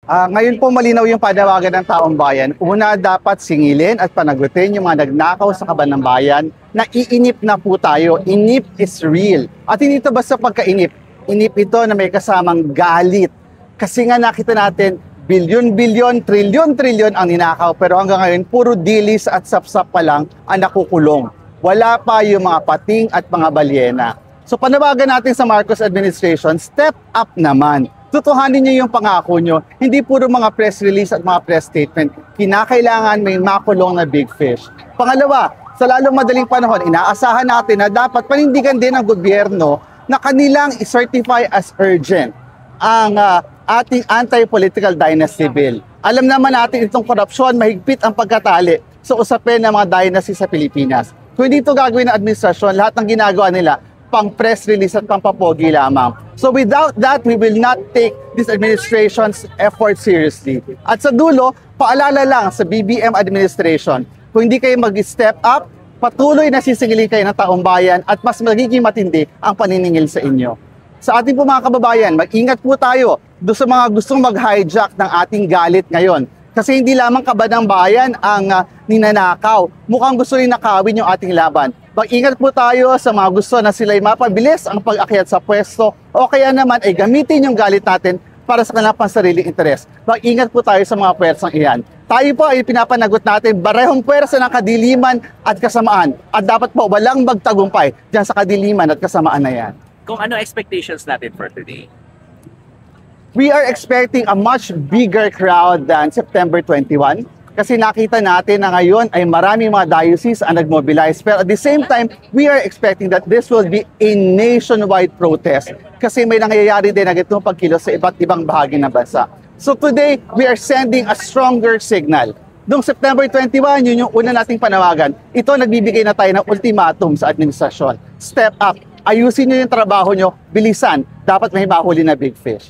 Ngayon po malinaw yung panawagan ng taong bayan. Una, dapat singilin at panagutin yung mga nagnakaw sa kaban ng bayan na iinip na po tayo. Inip is real. At hindi ito basta pagkainip. Inip ito na may kasamang galit. Kasi nga nakita natin, bilyon-bilyon, trilyon-trilyon ang ninakaw. Pero hanggang ngayon, puro dilis at sapsap pa lang ang nakukulong. Wala pa yung mga pating at mga balyena. So panawagan natin sa Marcos administration, step up naman. Tutuhanin niyo yung pangako niyo. Hindi puro mga press release at mga press statement. Kinakailangan may makulong na big fish. Pangalawa, sa lalong madaling panahon, inaasahan natin na dapat panindigan din ng gobyerno na kanilang i-certify as urgent ang ating anti-political dynasty bill. Alam naman natin itong korupsyon, mahigpit ang pagkatali sa usapin ng mga dynasty sa Pilipinas. Kung hindi ito gagawin ng administrasyon, lahat ng ginagawa nila, pang press release at pang papogi lamang. So without that, we will not take this administration's effort seriously. At sa dulo, paalala lang sa BBM administration, kung hindi kayo mag-step up, patuloy na sisingilin kayo ng taong bayan at mas magiging matindi ang paniningil sa inyo. Sa ating po mga kababayan, mag-ingat po tayo doon sa mga gustong mag-hijack ng ating galit ngayon. Kasi hindi lamang kaban ng bayan ang ninanakaw. Mukhang gusto rin nakawin yung ating laban. Mag-ingat po tayo sa mga gusto na sila'y mapabilis ang pag-akyat sa pwesto o kaya naman ay gamitin yung galit natin para sa kanilang pansariling interes. Mag-ingat po tayo sa mga pwersang iyan. Tayo po ay pinapanagot natin barehong pwersa ng kadiliman at kasamaan. At dapat po walang magtagumpay dyan sa kadiliman at kasamaan na yan. Kung ano expectations natin for today? We are expecting a much bigger crowd than September 21 kasi nakita natin na ngayon ay maraming mga diocese ang nag-mobilize. Pero at the same time, we are expecting that this will be a nationwide protest kasi may nangyayari din na ganitong pagkilos sa iba't ibang bahagi ng bansa. So today, we are sending a stronger signal. Noong September 21, yun yung una nating panawagan. Ito, nagbibigay na tayo ng ultimatum sa administrasyon. Step up. Ayusin nyo yung trabaho nyo. Bilisan. Dapat may mahuli na big fish.